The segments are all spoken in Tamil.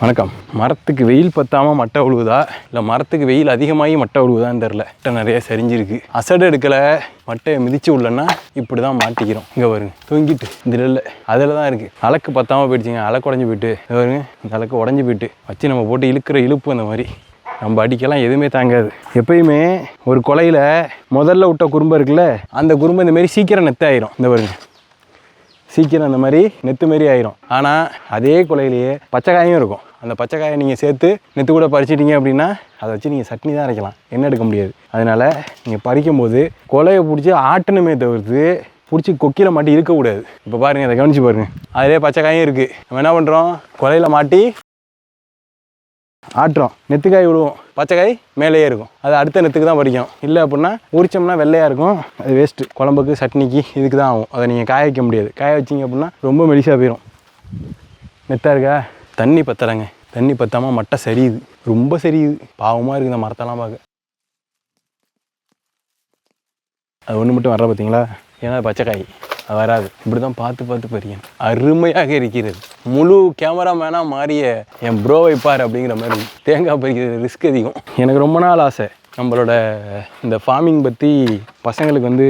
வணக்கம். மரத்துக்கு வெயில் பத்தாமல் மட்டை விழுவுதா இல்லை மரத்துக்கு வெயில் அதிகமாகி மட்டை விழுவுதான்னு தெரில. மட்டை நிறைய சரிஞ்சிருக்கு. அசடு எடுக்கலை, மட்டையை மிதிச்சு உள்ளன்னா இப்படி தான் மாட்டிக்கிறோம். இங்கே வருங்க தொங்கிட்டு இதில் இல்லை அதில் தான் இருக்குது. அலக்கு பத்தாமல் போயிடுச்சிங்க. அலக்கு உடஞ்சி போயிட்டு வருங்க. இந்த அலக்கு உடஞ்சி போயிட்டு வச்சு நம்ம போட்டு இழுக்கிற இழுப்பு அந்த மாதிரி நம்ம அடிக்கலாம் எதுவுமே தாங்காது. எப்பயுமே ஒரு கொலையில் முதல்ல விட்ட குறும்பை இருக்குல்ல, அந்த குறும்பை இந்த மாதிரி சீக்கிரம் நெத்தாயிரும். இந்த வருங்க சீக்கிரம் அந்த மாதிரி நெத்து மாரி ஆயிரும். ஆனால் அதே கொலையிலேயே பச்சைக்காயும் இருக்கும். அந்த பச்சைக்காயை நீங்கள் சேர்த்து நெத்து கூட பறிச்சிட்டிங்க அப்படின்னா அதை வச்சு நீங்கள் சட்னி தான் அரைக்கலாம், எண்ணெய் எடுக்க முடியாது. அதனால் நீங்கள் பறிக்கும் போது கொலையை பிடிச்சி ஆட்டணுமே தவிர்த்து பிடிச்சி கொக்கியில் மாட்டி இருக்கக்கூடாது. இப்போ பாருங்கள், அதை கவனித்து பாருங்கள். அதிலே பச்சைக்காயும் இருக்குது. நம்ம என்ன பண்ணுறோம், கொலையில் மாட்டி ஆட்டுறோம், நெத்துக்காய் விடுவோம், பச்சைக்காய் மேலேயே இருக்கும். அது அடுத்த நெத்துக்கு தான் பறிக்கும். இல்லை அப்படின்னா உரிச்சோம்னா வெள்ளையாக இருக்கும், அது வேஸ்ட்டு. குழம்புக்கு சட்னிக்கு இதுக்கு தான் ஆகும். அதை நீங்கள் காய வைக்க முடியாது. காய வச்சிங்க அப்படின்னா ரொம்ப மெலிசாக போயிடும். நெத்தாக இருக்கா, தண்ணி பத்தலைங்க. தண்ணி பற்றாமல் மட்டை சரியுது, ரொம்ப சரியுது. பாவமாக இருக்குது இந்த மரத்தெல்லாம் பார்க்க. அது ஒன்று மட்டும் வர்ற பார்த்தீங்களா, ஏன்னா பச்சைக்காய் அது வராது. இப்படி தான் பார்த்து பார்த்து பறிக்கணும். அருமையாக இருக்கிறது. முழு கேமராமேனாக மாறிய என் ப்ரோவை பார் அப்படிங்கிற மாதிரி. தேங்காய் பறிக்கிறது ரிஸ்க் அதிகம். எனக்கு ரொம்ப நாள் ஆசை நம்மளோட இந்த ஃபார்மிங் பற்றி பசங்களுக்கு வந்து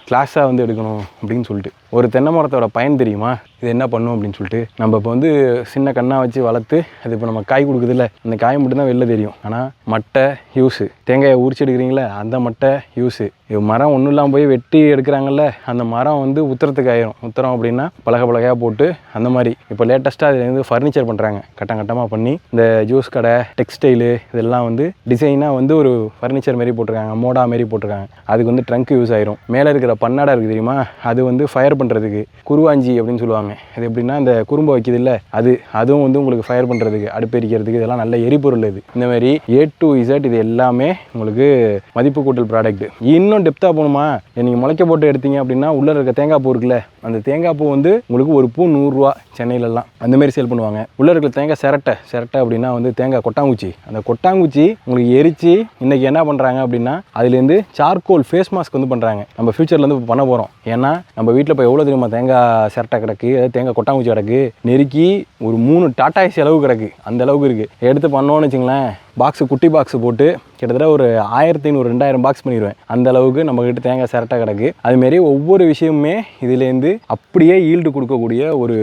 கிளாஸாக வந்து எடுக்கணும் அப்படின்னு சொல்லிட்டு. ஒரு தென்னை மரத்தோட பயன் தெரியுமா, இது என்ன பண்ணும் அப்படின்னு சொல்லிட்டு. நம்ம இப்போ வந்து சின்ன கண்ணாக வச்சு வளர்த்து அது இப்போ நம்ம காய் கொடுக்குதில்ல, அந்த காய் மட்டும் தான் வெளில தெரியும். ஆனால் மட்டை யூஸு, தேங்காயை உரிச்சு எடுக்கிறீங்களே அந்த மட்டை யூஸு. மரம் ஒன்றும் இல்லாமல் போய் வெட்டி எடுக்கிறாங்கல்ல, அந்த மரம் வந்து உத்தரத்துக்கு ஆயிரும். உத்தரம் அப்படின்னா பலகையாக போட்டு அந்த மாதிரி. இப்போ லேட்டஸ்ட்டாக அதுலேருந்து ஃபர்னிச்சர் பண்ணுறாங்க, கட்டமாக பண்ணி. இந்த ஜூஸ் கடை, டெக்ஸ்டைலு இதெல்லாம் வந்து டிசைனாக வந்து ஒரு ஃபர்னிச்சர் மாரி போட்டிருக்காங்க, மோடா மாரி போட்டிருக்காங்க. அதுக்கு வந்து ட்ரங்க் யூஸ் ஆயிரும். மேலே இருக்கிற பன்னாடை இருக்குது தெரியுமா, அது வந்து ஃபயர் பண்ணுறதுக்கு. குருவாஞ்சி அப்படின்னு சொல்லுவாங்க. அது எப்படின்னா இந்த குறும்பை வைக்கிது இல்லை, அதுவும் வந்து உங்களுக்கு ஃபயர் பண்ணுறதுக்கு, அடுப்பெரிக்கிறதுக்கு. இதெல்லாம் நல்ல எரிபொருள். இது இந்த மாதிரி A to Z இது எல்லாமே உங்களுக்கு மதிப்பு கூட்டல் ப்ராடக்ட். இன்னும் டெப்த்தாக போகணுமா, நீங்கள் முளைக்க போட்டு எடுத்தீங்க அப்படின்னா உள்ளே இருக்க தேங்காய் பூ இருக்குல்ல, அந்த தேங்காய் பூ வந்து உங்களுக்கு ஒரு பூ 100 ரூபா சென்னையிலலாம் அந்த மாதிரி சேல் பண்ணுவாங்க. உள்ளே இருக்கிற தேங்காய் சிரட்டை அப்படின்னா வந்து தேங்காய் கொட்டாங்குச்சி. அந்த கொட்டாங்குச்சி உங்களுக்கு எரிச்சு இன்றைக்கி என்ன பண்ணுறாங்க அப்படின்னா அதுலேருந்து சார்கோல் ஃபேஸ் மாஸ்க் வந்து பண்ணுறாங்க. நம்ம ஃபியூச்சரில் வந்து பண்ண போகிறோம். ஏன்னா நம்ம வீட்டில் இப்போ எவ்வளோ தெரியுமா தேங்காய் சிரட்டை கிடக்கு, அதாவது தேங்காய் கொட்டாங்குச்சி கிடக்கு, நெருக்கி ஒரு 3 டாடா ஏசி அளவு கிடக்கு. அந்த அளவுக்கு இருக்குது. எடுத்து பண்ணோன்னு வச்சுங்களேன், பாக்ஸு குட்டி பாக்ஸு போட்டு கிட்டத்தட்ட ஒரு 1500-2000 பாக்ஸ் பண்ணிடுவேன். அந்த அளவுக்கு நம்மக்கிட்ட தேங்காய் சிரட்டை கிடக்கு. அதுமாரி ஒவ்வொரு விஷயமுமே இதுலேருந்து அப்படியே ஈல்டு கொடுக்கக்கூடிய ஒரு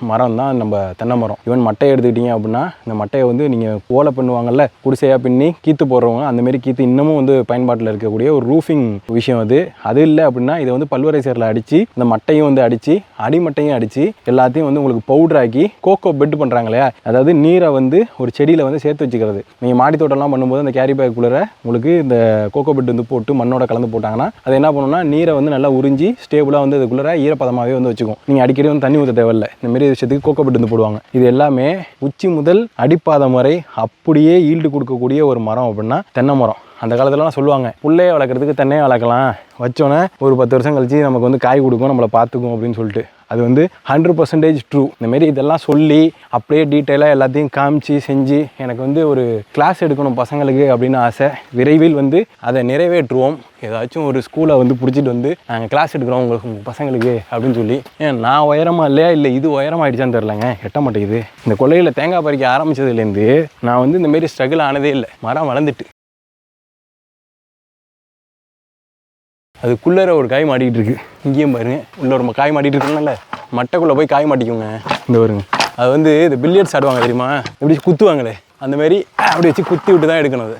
மரம் தான் நம்ம தென்னை மரம். ஈவன் மட்டையை எடுத்துக்கிட்டீங்க அப்படின்னா இந்த மட்டையை வந்து நீங்கள் ஓலை பண்ணுவாங்கல்ல, குடிசையாக பின்னி கீத்து போடுறவங்க, அந்தமாரி கீத்து இன்னமும் வந்து பயன்பாட்டில் இருக்கக்கூடிய ஒரு ரூஃபிங் விஷயம் அது. அது இல்லை அப்படின்னா இதை வந்து பல்வரைசரில் அடித்து இந்த மட்டையும் வந்து அடித்து அடிமட்டையும் அடித்து எல்லாத்தையும் வந்து உங்களுக்கு பவுடராக்கி கோகோ பெட் பண்ணுறாங்க இல்லையா, அதாவது நீரை வந்து ஒரு செடியில் வந்து சேர்த்து வச்சுக்கிறது. நீங்கள் மாடி தோட்டம்லாம் பண்ணும்போது அந்த கேரி பேக்குள்ளே உங்களுக்கு இந்த கோகோ பெட் வந்து போட்டு மண்ணோட கலந்து போட்டாங்கன்னா அது என்ன பண்ணுன்னா நீரை வந்து நல்லா உறிஞ்சி ஸ்டேபிளாக வந்து அதுக்குள்ளே ஈரப்பதமாகவே வந்து வச்சுக்கும். நீங்கள் அடிக்கடி வந்து தண்ணி ஊற்ற தேவையில்லை. இந்த மாதிரி விஷயத்துக்கு கோகோ பெட் வந்து போடுவாங்க. இது எல்லாமே உச்சி முதல் அடிப்பாதம் வரை அப்படியே ஈல்டு கொடுக்கக்கூடிய ஒரு மரம் அப்படின்னா தென்னை மரம். அந்த காலத்துலலாம் சொல்லுவாங்க, புள்ளையை வளர்க்குறதுக்கு தென்னையை வளர்க்கலாம், வச்சோன்னே ஒரு 10 வருஷம் கழிச்சு நமக்கு வந்து காய் கொடுக்கும், நம்மளை பார்த்துக்கும் அப்படின்னு சொல்லிட்டு. அது வந்து 100% ட்ரூ. இந்தமாரி இதெல்லாம் சொல்லி அப்படியே டீட்டெயிலாக எல்லாத்தையும் காமிச்சு செஞ்சு எனக்கு வந்து ஒரு கிளாஸ் எடுக்கணும் பசங்களுக்கு அப்படின்னு ஆசை. விரைவில் வந்து அதை நிறைவேற்றுவோம். ஏதாச்சும் ஒரு ஸ்கூலை வந்து பிடிச்சிட்டு வந்து நாங்கள் கிளாஸ் எடுக்கிறோம் உங்கள் பசங்களுக்கு அப்படின்னு சொல்லி. நான் உயரமாக இல்லையா, இல்லை இது உயரமாகிடுச்சான்னு தெரிலங்க, எட்ட மாட்டேங்குது. இந்த கொள்ளையில் தேங்காய் பறிக்க ஆரம்பித்ததுலேருந்து நான் வந்து இந்தமாரி ஸ்ட்ரகிள் ஆனதே இல்லை. மரம் வளர்ந்துட்டு அதுக்குள்ளே ஒரு காய் மாட்டிக்கிட்டு இருக்கு. இங்கேயும் பாருங்க, உள்ள ஒரு காய் மாட்டிகிட்டு இருக்குனால மட்டைக்குள்ளே போய் காய் மாட்டிக்குங்க. இந்த வருங்க, அது வந்து இந்த பில்லியர்ட்ஸ் ஆடுவாங்க தெரியுமா, எப்படி குத்துவாங்களே அந்த மாதிரி அப்படி வச்சு குத்தி விட்டு தான் எடுக்கணும். அது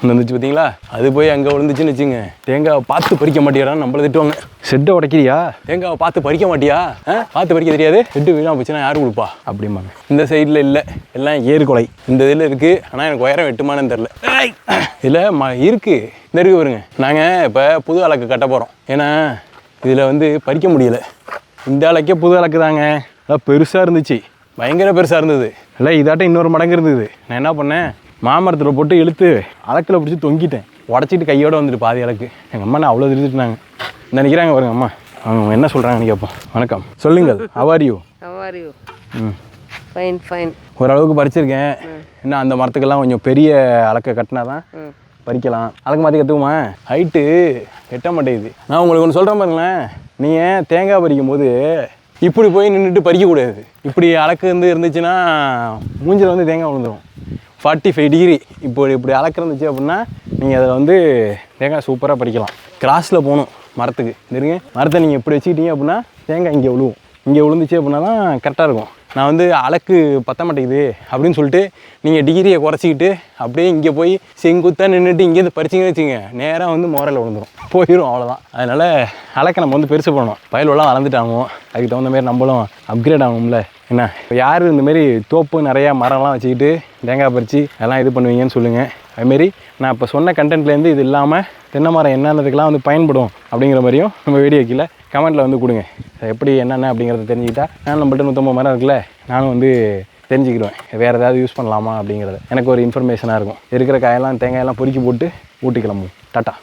வந்துச்சு பார்த்தீங்களா, அது போய் அங்கே விழுந்துச்சுன்னு வச்சுங்க, தேங்காவை பார்த்து பறிக்க மாட்டியாடான்னு நம்மளை திட்டுவாங்க. செட்டை உடைக்கிறியா, தேங்காவை பார்த்து பறிக்க மாட்டியா, பார்த்து பறிக்க தெரியாது, செட்டு வீணாக போச்சுன்னா யார் கொடுப்பா அப்படிம்பாங்க. இந்த சைடில் இல்லை, எல்லாம் ஏறுகொலை. இந்த இதில் இருக்குது. ஆனால் எனக்கு உயரம் வெட்டுமானு தெரில. இதில் இருக்குது, இந்த இருக்குது வருங்க. நாங்கள் இப்போ புது அலக்கு கட்ட போகிறோம். ஏன்னா இதில் வந்து பறிக்க முடியலை. இந்த அலக்கே புது அலக்கு தாங்க, அதான் பெருசாக இருந்துச்சு, பயங்கர பெருசாக இருந்தது. இல்லை இதாட்டம் இன்னொரு மடங்கு இருந்தது. நான் என்ன பண்ணேன், மாமரத்தில் போட்டு இழுத்து அலக்கில் பிடிச்சி தொங்கிட்டேன். உடச்சிட்டு கையோடு வந்துட்டு பாதி அலக்கு. எங்கள் அம்மா நான் அவ்வளோ திருட்டுனாங்க. இந்த நிற்கிறாங்க பாருங்க அம்மா, அவங்க என்ன சொல்கிறாங்கன்னு கேட்போம். வணக்கம், சொல்லுங்கள். How are you? ஃபைன். ஓரளவுக்கு பறிச்சிருக்கேன். இன்னும் அந்த மரத்துக்கெல்லாம் கொஞ்சம் பெரிய அலக்கை கட்டினா தான் பறிக்கலாம். அலக்கு மாற்றி கற்றுக்குமா, ஹைட்டு எட்ட மாட்டேங்குது. நான் உங்களுக்கு ஒன்று சொல்கிறேன் பாருங்களேன், நீங்கள் தேங்காய் பறிக்கும் போது இப்படி போய் நின்றுட்டு பறிக்கக்கூடாது. இப்படி அளக்கு இருந்துச்சுன்னா மூஞ்சில் வந்து தேங்காய் விழுந்துடும். 45 டிகிரி இப்படி அளக்கு இருந்துச்சு அப்படின்னா நீங்கள் அதை வந்து தேங்காய் சூப்பராக பறிக்கலாம். கிராஸில் போகணும் மரத்துக்கு. தெரியுங்க, மரத்தை நீங்கள் இப்படி வச்சுக்கிட்டீங்க அப்படின்னா தேங்காய் இங்கே விழுவும். இங்கே விழுந்துச்சு அப்படின்னா தான் கரெக்டாக இருக்கும். நான் வந்து அளக்கு பற்ற மாட்டேங்குது அப்படின்னு சொல்லிட்டு நீங்கள் டிகிரியை குறைச்சிக்கிட்டு அப்படியே இங்கே போய் செங்குத்தாக நின்றுட்டு இங்கேருந்து பறிச்சிங்கன்னு வச்சுங்க, நேராக வந்து மோரையில் விழுந்துடும், போயிடும், அவ்வளோதான். அதனால் அளக்க நம்ம வந்து பெருசு பண்ணணும். பயலெல்லாம் வளர்ந்துட்டாங்க, அதுக்கு தகுந்த மாதிரி நம்மளும் அப்கிரேட் ஆகணும்ல. என்ன யார் இந்தமாரி தோப்பு நிறையா மரம்லாம் வச்சுக்கிட்டு தேங்காய் பறித்து எல்லாம் இது பண்ணுவீங்கன்னு சொல்லுங்கள். அதுமாரி நான் இப்போ சொன்ன கண்டென்ட்லேருந்து இது இல்லாமல் தென்னை மரம் என்னென்னதுக்கெல்லாம் வந்து பயன்படும் அப்படிங்கிற மாதிரியும் நம்ம வீடியோ கீழே கமெண்ட்டில் வந்து கொடுங்க. எப்படி என்னென்ன அப்படிங்கிறத தெரிஞ்சுக்கிட்டா நான் நம்மள்ட்ட 150 மரம் இருக்குல்ல, நானும் வந்து தெரிஞ்சுக்கிடுவேன் வேறு ஏதாவது யூஸ் பண்ணலாமா அப்படிங்கிறது. எனக்கு ஒரு இன்ஃபர்மேஷனாக இருக்கும். இருக்கிற காயெல்லாம் தேங்காயெல்லாம் பொறுக்கி போட்டு ஊட்டி கிளம்புவோம். டாட்டா.